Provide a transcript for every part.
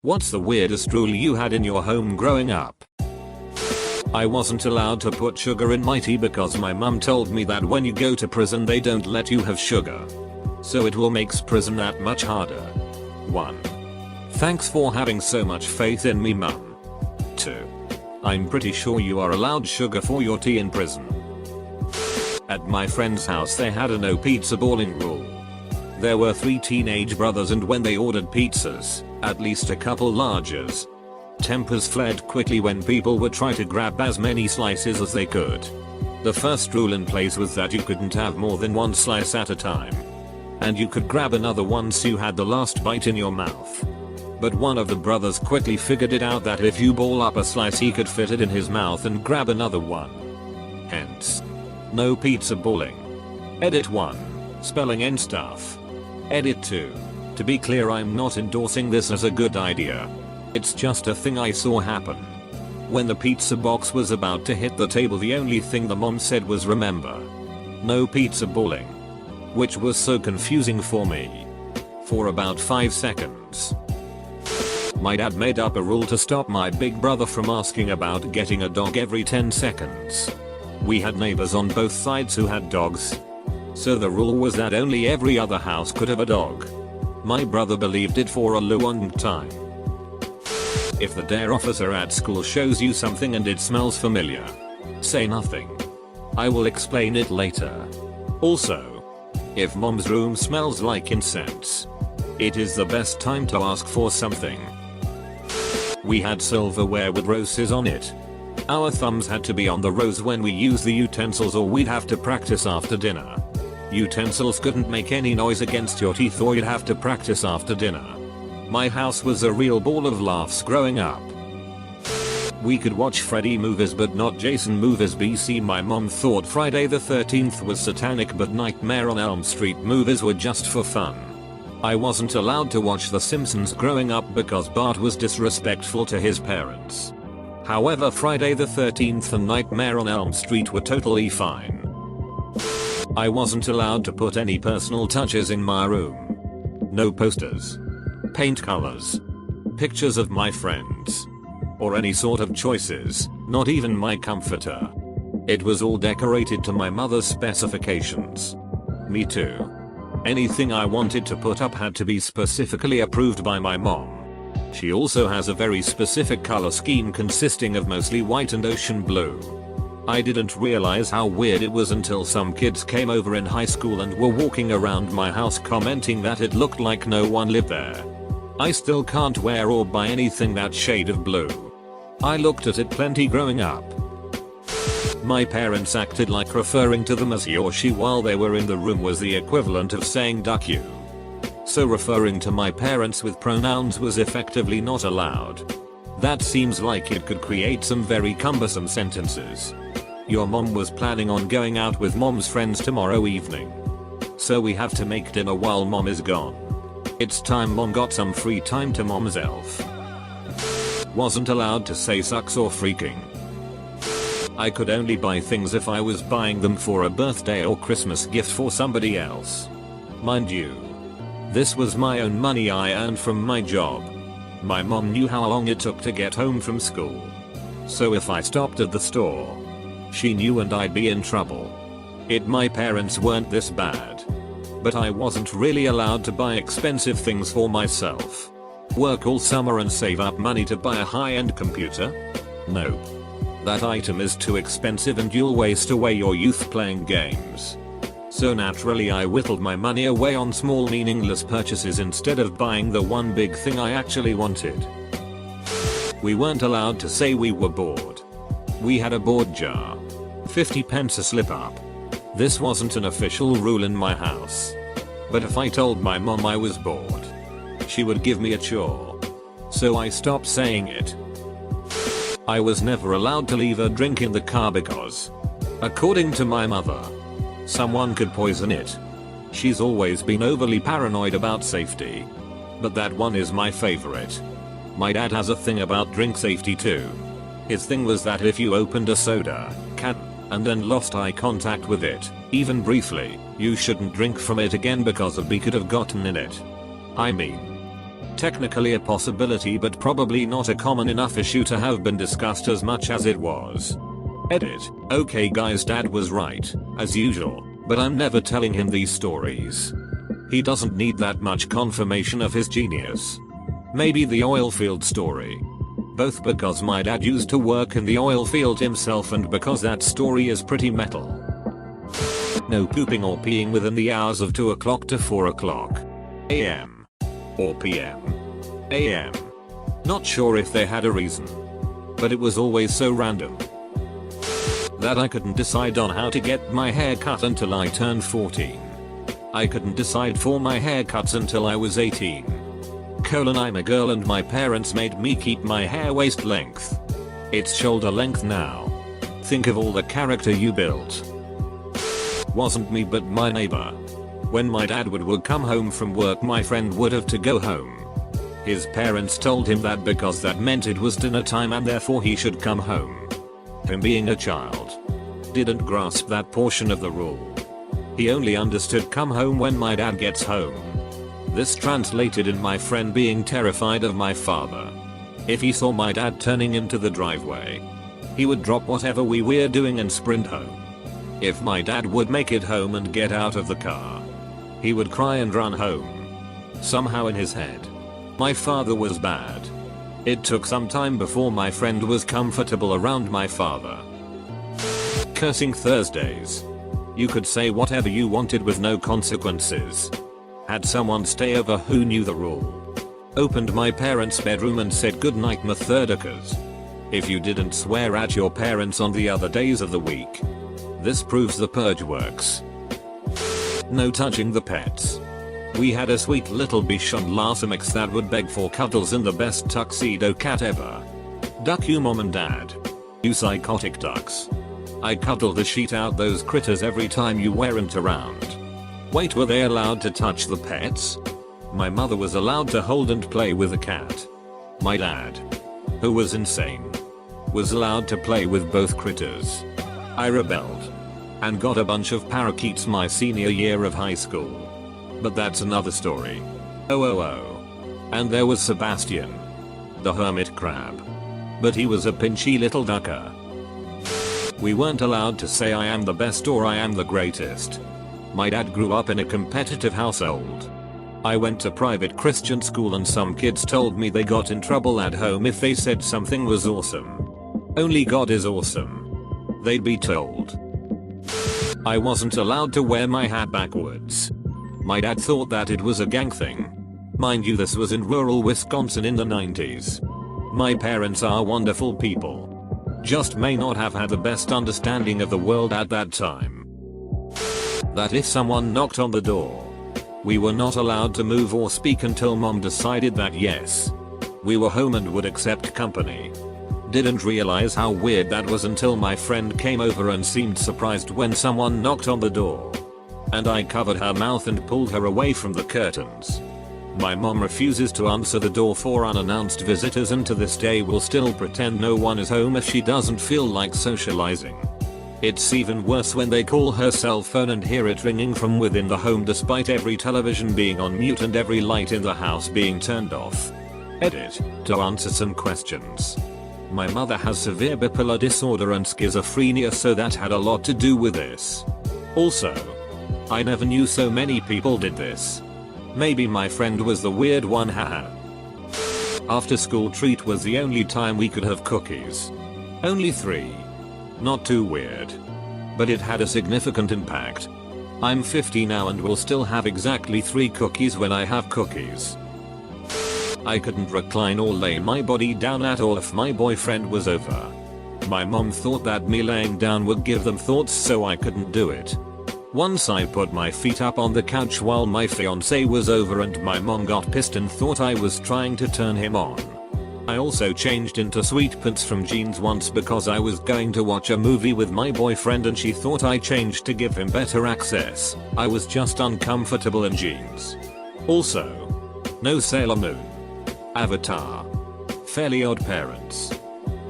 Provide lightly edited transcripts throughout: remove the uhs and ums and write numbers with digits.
What's the weirdest rule you had in your home growing up? I wasn't allowed to put sugar in my tea because my mum told me that when you go to prison they don't let you have sugar. So it will makes prison that much harder. 1. Thanks for having so much faith in me, mum. 2. I'm pretty sure you are allowed sugar for your tea in prison. At my friend's house they had a no pizza balling rule. There were 3 teenage brothers and when they ordered pizzas, at least a couple larges, tempers fled quickly when people would try to grab as many slices as they could. The first rule in place was that you couldn't have more than 1 slice at a time. And you could grab another once you had the last bite in your mouth. But one of the brothers quickly figured it out that if you ball up a slice he could fit it in his mouth and grab another one. Hence, no pizza balling. Edit 1. Spelling and stuff. Edit 2. To be clear, I'm not endorsing this as a good idea. It's just a thing I saw happen. When the pizza box was about to hit the table, the only thing the mom said was remember, no pizza balling. Which was so confusing for me. For about 5 seconds. My dad made up a rule to stop my big brother from asking about getting a dog every 10 seconds. We had neighbors on both sides who had dogs. So the rule was that only every other house could have a dog. My brother believed it for a long time. If the dare officer at school shows you something and it smells familiar, say nothing. I will explain it later. Also, if mom's room smells like incense, it is the best time to ask for something. We had silverware with roses on it. Our thumbs had to be on the rose when we used the utensils or we'd have to practice after dinner. Utensils couldn't make any noise against your teeth or you'd have to practice after dinner. My house was a real ball of laughs growing up. We could watch Freddy movies but not Jason movies. BC My mom thought Friday the 13th was satanic but Nightmare on Elm Street movies were just for fun. I wasn't allowed to watch The Simpsons growing up because Bart was disrespectful to his parents. However, Friday the 13th and Nightmare on Elm Street were totally fine. I wasn't allowed to put any personal touches in my room. No posters, paint colors, pictures of my friends, or any sort of choices, not even my comforter. It was all decorated to my mother's specifications. Me too. Anything I wanted to put up had to be specifically approved by my mom. She also has a very specific color scheme consisting of mostly white and ocean blue. I didn't realize how weird it was until some kids came over in high school and were walking around my house commenting that it looked like no one lived there. I still can't wear or buy anything that shade of blue. I looked at it plenty growing up. My parents acted like referring to them as he or she while they were in the room was the equivalent of saying duck you. So referring to my parents with pronouns was effectively not allowed. That seems like it could create some very cumbersome sentences. Your mom was planning on going out with mom's friends tomorrow evening. So we have to make dinner while mom is gone. It's time mom got some free time to mom's elf. Wasn't allowed to say sucks or freaking. I could only buy things if I was buying them for a birthday or Christmas gift for somebody else. Mind you, this was my own money I earned from my job. My mom knew how long it took to get home from school. So if I stopped at the store, she knew and I'd be in trouble. My parents weren't this bad. But I wasn't really allowed to buy expensive things for myself. Work all summer and save up money to buy a high-end computer? Nope. That item is too expensive and you'll waste away your youth playing games. So naturally I whittled my money away on small meaningless purchases instead of buying the one big thing I actually wanted. We weren't allowed to say we were bored. We had a board jar. 50 pence a slip up. This wasn't an official rule in my house. But if I told my mom I was bored, she would give me a chore. So I stopped saying it. I was never allowed to leave a drink in the car because, according to my mother, someone could poison it. She's always been overly paranoid about safety. But that one is my favorite. My dad has a thing about drink safety too. His thing was that if you opened a soda can and then lost eye contact with it, even briefly, you shouldn't drink from it again because a bee could have gotten in it. I mean, Technically a possibility, but probably not a common enough issue to have been discussed as much as it was. Edit. Okay guys, dad was right, as usual, but I'm never telling him these stories. He doesn't need that much confirmation of his genius. Maybe the oil field story. Both because my dad used to work in the oil field himself and because that story is pretty metal. No pooping or peeing within the hours of 2 o'clock to 4 o'clock AM. Or PM. AM. Not sure if they had a reason. But it was always so random that I couldn't decide on how to get my hair cut until I turned 14. I couldn't decide for my haircuts until I was 18. I'm a girl and my parents made me keep my hair waist length. It's shoulder length now. Think of all the character you built. Wasn't me but my neighbor. When my dad would come home from work, my friend would have to go home. His parents told him that because that meant it was dinner time and therefore he should come home. Him being a child didn't grasp that portion of the rule. He only understood come home when my dad gets home. This translated in my friend being terrified of my father. If he saw my dad turning into the driveway, he would drop whatever we were doing and sprint home. If my dad would make it home and get out of the car, he would cry and run home. Somehow in his head, my father was bad. It took some time before my friend was comfortable around my father. Cursing Thursdays. You could say whatever you wanted with no consequences. Had someone stay over who knew the rule. Opened my parents' bedroom and said goodnight Methodicas. If you didn't swear at your parents on the other days of the week. This proves the purge works. No touching the pets. We had a sweet little Bichon Larsimix that would beg for cuddles in the best tuxedo cat ever. Duck you mom and dad. You psychotic ducks. I cuddle the shit out those critters every time you weren't around. Wait, were they allowed to touch the pets? My mother was allowed to hold and play with a cat. My dad, who was insane, was allowed to play with both critters. I rebelled and got a bunch of parakeets my senior year of high school. But that's another story. Oh. And there was Sebastian, the hermit crab. But he was a pinchy little ducker. We weren't allowed to say I am the best or I am the greatest. My dad grew up in a competitive household. I went to private Christian school and some kids told me they got in trouble at home if they said something was awesome. Only God is awesome, they'd be told. I wasn't allowed to wear my hat backwards. My dad thought that it was a gang thing. Mind you, this was in rural Wisconsin in the 90s. My parents are wonderful people. Just may not have had the best understanding of the world at that time. That if someone knocked on the door, we were not allowed to move or speak until mom decided that yes, we were home and would accept company. Didn't realize how weird that was until my friend came over and seemed surprised when someone knocked on the door. And I covered her mouth and pulled her away from the curtains. My mom refuses to answer the door for unannounced visitors and to this day will still pretend no one is home if she doesn't feel like socializing. It's even worse when they call her cell phone and hear it ringing from within the home despite every television being on mute and every light in the house being turned off. Edit. To answer some questions. My mother has severe bipolar disorder and schizophrenia, so that had a lot to do with this. Also, I never knew so many people did this. Maybe my friend was the weird one, haha. After school treat was the only time we could have cookies. Only 3. Not too weird. But it had a significant impact. I'm 50 now and will still have exactly 3 cookies when I have cookies. I couldn't recline or lay my body down at all if my boyfriend was over. My mom thought that me laying down would give them thoughts, so I couldn't do it. Once I put my feet up on the couch while my fiance was over and my mom got pissed and thought I was trying to turn him on. I also changed into sweat pants from jeans once because I was going to watch a movie with my boyfriend and she thought I changed to give him better access. I was just uncomfortable in jeans. Also, no Sailor Moon, Avatar, Fairly Odd Parents,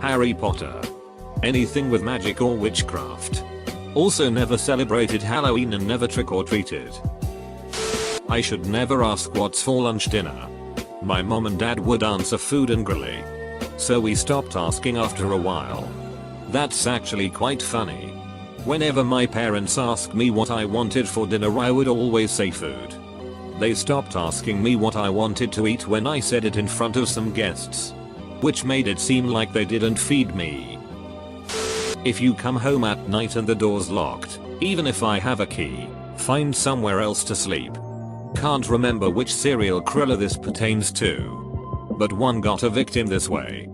Harry Potter, anything with magic or witchcraft. Also never celebrated Halloween and never trick or treated. I should never ask what's for lunch dinner. My mom and dad would answer food angrily. So we stopped asking after a while. That's actually quite funny. Whenever my parents asked me what I wanted for dinner, I would always say food. They stopped asking me what I wanted to eat when I said it in front of some guests, which made it seem like they didn't feed me. If you come home at night and the door's locked, even if I have a key, find somewhere else to sleep. Can't remember which serial killer this pertains to, but one got a victim this way.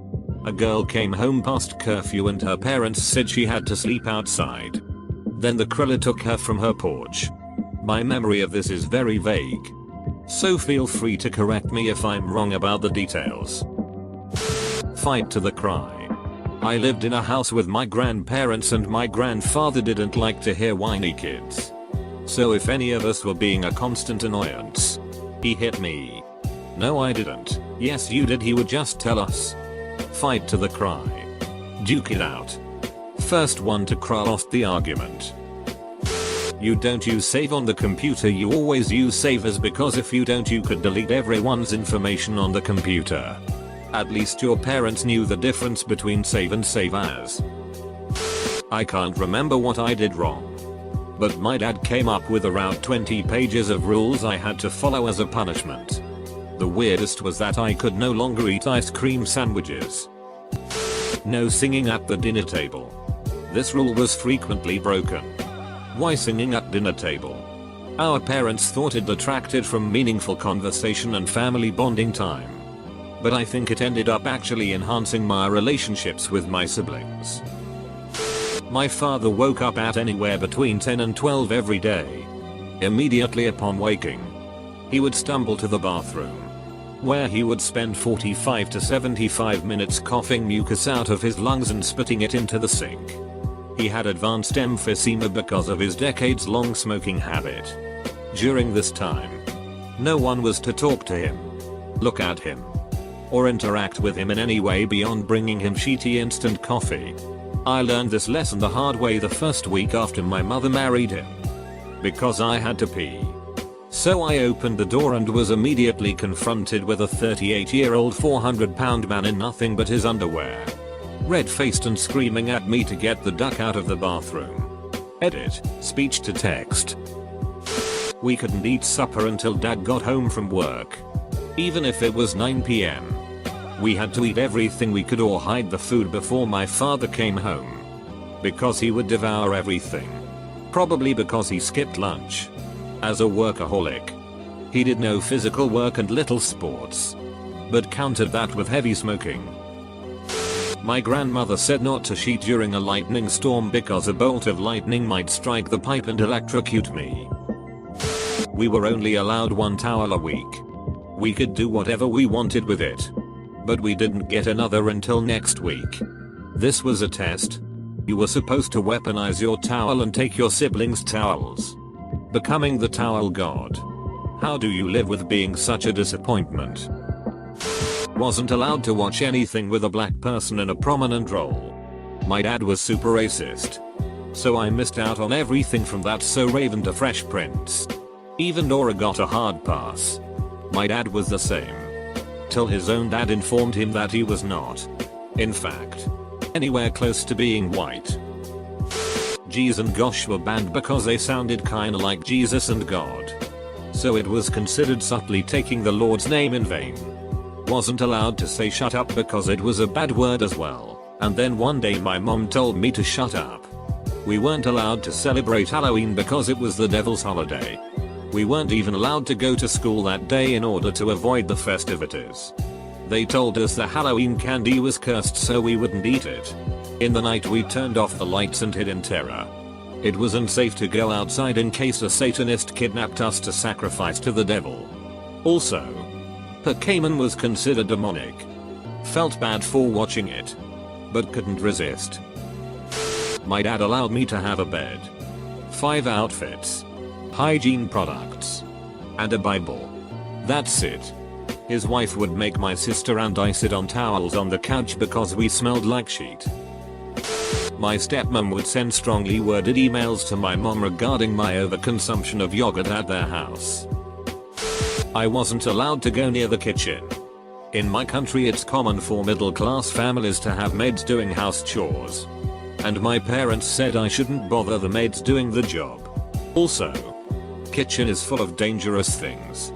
A girl came home past curfew and her parents said she had to sleep outside. Then the killer took her from her porch. My memory of this is very vague, so feel free to correct me if I'm wrong about the details. Fight to the cry. I lived in a house with my grandparents and my grandfather didn't like to hear whiny kids. So if any of us were being a constant annoyance, he hit me. No, I didn't. Yes, you did, he would just tell us. Fight to the cry. Duke it out. First one to cry lost the argument. You don't use save on the computer, you always use save as, because if you don't you could delete everyone's information on the computer. At least your parents knew the difference between save and save as. I can't remember what I did wrong, but my dad came up with around 20 pages of rules I had to follow as a punishment. The weirdest was that I could no longer eat ice cream sandwiches. No singing at the dinner table. This rule was frequently broken. Why singing at dinner table? Our parents thought it detracted from meaningful conversation and family bonding time. But I think it ended up actually enhancing my relationships with my siblings. My father woke up at anywhere between 10 and 12 every day. Immediately upon waking, he would stumble to the bathroom, where he would spend 45 to 75 minutes coughing mucus out of his lungs and spitting it into the sink. He had advanced emphysema because of his decades-long smoking habit. During this time, no one was to talk to him, look at him, or interact with him in any way beyond bringing him sheety instant coffee. I learned this lesson the hard way the first week after my mother married him, because I had to pee. So I opened the door and was immediately confronted with a 38-year-old 400-pound man in nothing but his underwear, red-faced and screaming at me to get the duck out of the bathroom. Edit, speech to text. We couldn't eat supper until dad got home from work. Even if it was 9 PM. We had to eat everything we could or hide the food before my father came home, because he would devour everything. Probably because he skipped lunch. As a workaholic, he did no physical work and little sports, but countered that with heavy smoking. My grandmother said not to sheet during a lightning storm because a bolt of lightning might strike the pipe and electrocute me. We were only allowed one towel a week. We could do whatever we wanted with it, but we didn't get another until next week. This was a test. You were supposed to weaponize your towel and take your siblings' towels, becoming the towel god. How do you live with being such a disappointment? Wasn't allowed to watch anything with a black person in a prominent role. My dad was super racist, so I missed out on everything from That's So Raven to Fresh Prince. Even Nora got a hard pass. My dad was the same, till his own dad informed him that he was not, in fact, anywhere close to being white. Jeez and gosh were banned because they sounded kinda like Jesus and God, so it was considered subtly taking the Lord's name in vain. Wasn't allowed to say shut up because it was a bad word as well, and then one day my mom told me to shut up. We weren't allowed to celebrate Halloween because it was the devil's holiday. We weren't even allowed to go to school that day in order to avoid the festivities. They told us the Halloween candy was cursed so we wouldn't eat it. In the night we turned off the lights and hid in terror. It was unsafe to go outside in case a Satanist kidnapped us to sacrifice to the devil. Also, Pokemon was considered demonic. Felt bad for watching it, but couldn't resist. My dad allowed me to have a bed, 5 outfits, hygiene products, and a Bible. That's it. His wife would make my sister and I sit on towels on the couch because we smelled like sheet. My stepmom would send strongly worded emails to my mom regarding my overconsumption of yogurt at their house. I wasn't allowed to go near the kitchen. In my country it's common for middle class families to have maids doing house chores. And my parents said I shouldn't bother the maids doing the job. Also, kitchen is full of dangerous things.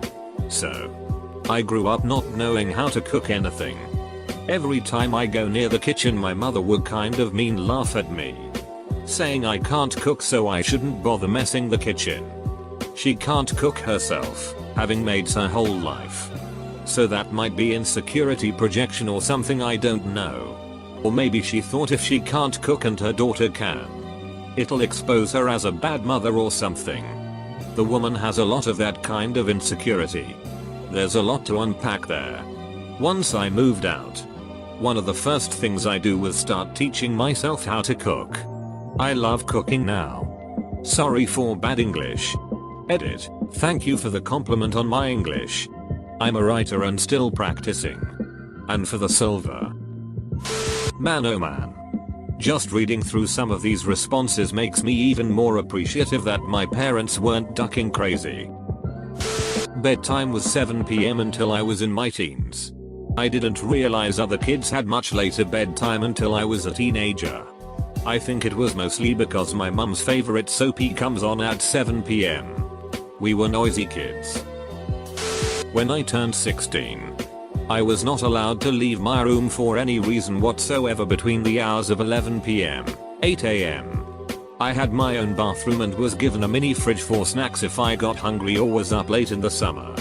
So, I grew up not knowing how to cook anything. Every time I go near the kitchen my mother would kind of mean laugh at me, saying I can't cook so I shouldn't bother messing the kitchen. She can't cook herself, having maids her whole life. So that might be insecurity projection or something, I don't know. Or maybe she thought if she can't cook and her daughter can, it'll expose her as a bad mother or something. The woman has a lot of that kind of insecurity. There's a lot to unpack there. Once I moved out, one of the first things I do was start teaching myself how to cook. I love cooking now. Sorry for bad English. Edit. Thank you for the compliment on my English. I'm a writer and still practicing. And for the silver. Man oh man. Just reading through some of these responses makes me even more appreciative that my parents weren't ducking crazy. Bedtime was 7 PM until I was in my teens. I didn't realize other kids had much later bedtime until I was a teenager. I think it was mostly because my mum's favorite soapy comes on at 7 PM. We were noisy kids. When I turned 16, I was not allowed to leave my room for any reason whatsoever between the hours of 11 PM, 8 AM. I had my own bathroom and was given a mini fridge for snacks if I got hungry or was up late in the summer.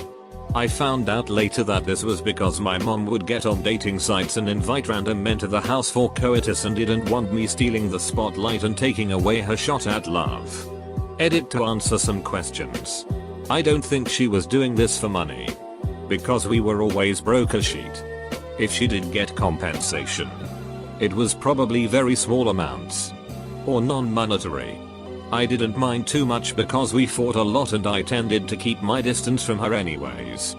I found out later that this was because my mom would get on dating sites and invite random men to the house for coitus and didn't want me stealing the spotlight and taking away her shot at love. Edit to answer some questions. I don't think she was doing this for money, because we were always broke as shit. If she did get compensation, it was probably very small amounts, or non-monetary. I didn't mind too much because we fought a lot and I tended to keep my distance from her anyways.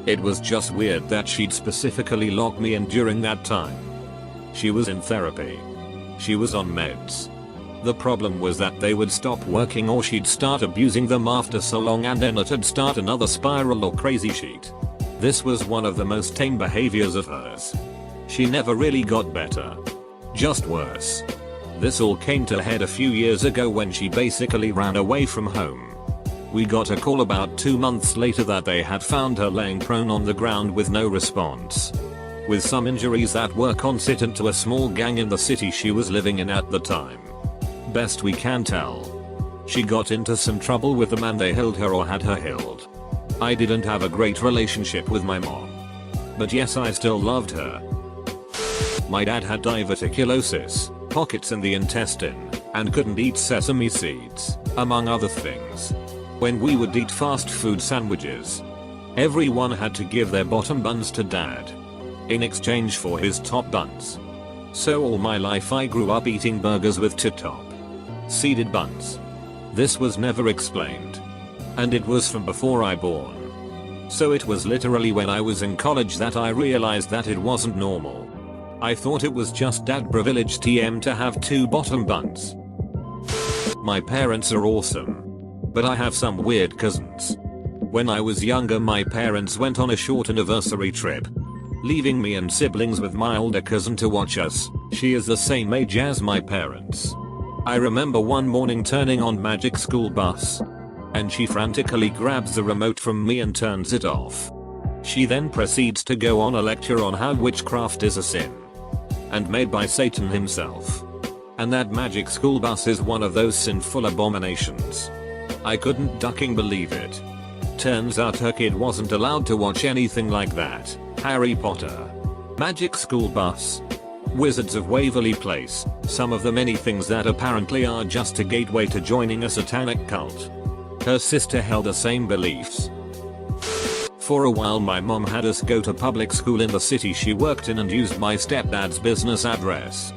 It was just weird that she'd specifically lock me in during that time. She was in therapy. She was on meds. The problem was that they would stop working or she'd start abusing them after so long and then it'd start another spiral or crazy shit. This was one of the most tame behaviors of hers. She never really got better. Just worse. This all came to a head a few years ago when she basically ran away from home. We got a call about 2 months later that they had found her laying prone on the ground with no response, with some injuries that were consistent to a small gang in the city she was living in at the time. Best we can tell, she got into some trouble with the man they held her or had her held. I didn't have a great relationship with my mom, but yes, I still loved her. My dad had diverticulosis, pockets in the intestine, and couldn't eat sesame seeds, among other things. When we would eat fast food sandwiches, everyone had to give their bottom buns to dad in exchange for his top buns. So all my life I grew up eating burgers with top seeded buns. This was never explained, and it was from before I born. So it was literally when I was in college that I realized that it wasn't normal. I thought it was just dad privilege TM to have 2 bottom buns. My parents are awesome, but I have some weird cousins. When I was younger my parents went on a short anniversary trip, leaving me and siblings with my older cousin to watch us. She is the same age as my parents. I remember one morning turning on Magic School Bus, and she frantically grabs the remote from me and turns it off. She then proceeds to go on a lecture on how witchcraft is a sin and made by Satan himself, and that Magic School Bus is one of those sinful abominations. I couldn't ducking believe it. Turns out her kid wasn't allowed to watch anything like that. Harry Potter, Magic School Bus, Wizards of Waverly Place, some of the many things that apparently are just a gateway to joining a satanic cult. Her sister held the same beliefs. For a while my mom had us go to public school in the city she worked in and used my stepdad's business address.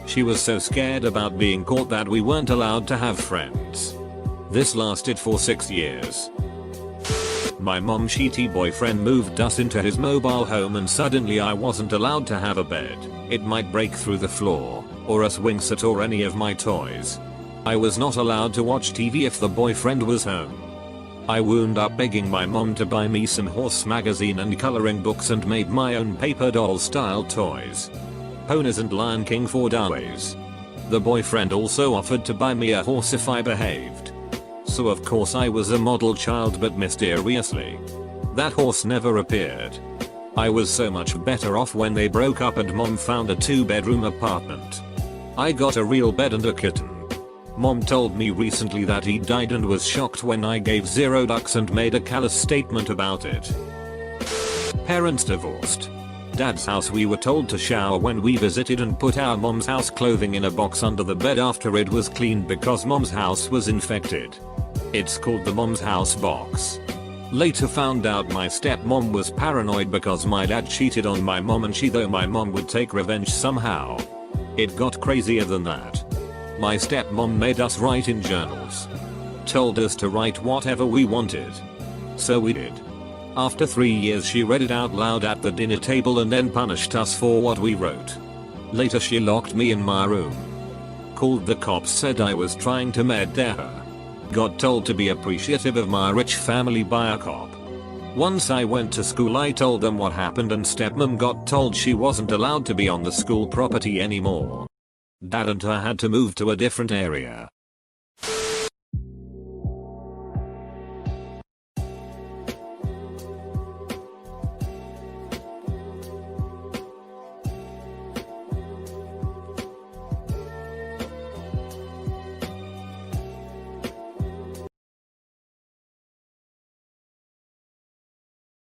She was so scared about being caught that we weren't allowed to have friends. This lasted for 6 years. My mom's shitty boyfriend moved us into his mobile home and suddenly I wasn't allowed to have a bed. It might break through the floor, or a swing set or any of my toys. I was not allowed to watch TV if the boyfriend was home. I wound up begging my mom to buy me some horse magazine and coloring books and made my own paper doll style toys. Ponies and Lion King for days. The boyfriend also offered to buy me a horse if I behaved. So of course I was a model child, but mysteriously, that horse never appeared. I was so much better off when they broke up and mom found a 2-bedroom apartment. I got a real bed and a kitten. Mom told me recently that he died and was shocked when I gave $0 and made a callous statement about it. Parents divorced. Dad's house, we were told to shower when we visited and put our mom's house clothing in a box under the bed after it was cleaned because mom's house was infected. It's called the mom's house box. Later found out my stepmom was paranoid because my dad cheated on my mom and she thought my mom would take revenge somehow. It got crazier than that. My stepmom made us write in journals. Told us to write whatever we wanted. So we did. After 3 years she read it out loud at the dinner table and then punished us for what we wrote. Later she locked me in my room. Called the cops, said I was trying to murder her. Got told to be appreciative of my rich family by a cop. Once I went to school I told them what happened and stepmom got told she wasn't allowed to be on the school property anymore. Dad and her had to move to a different area.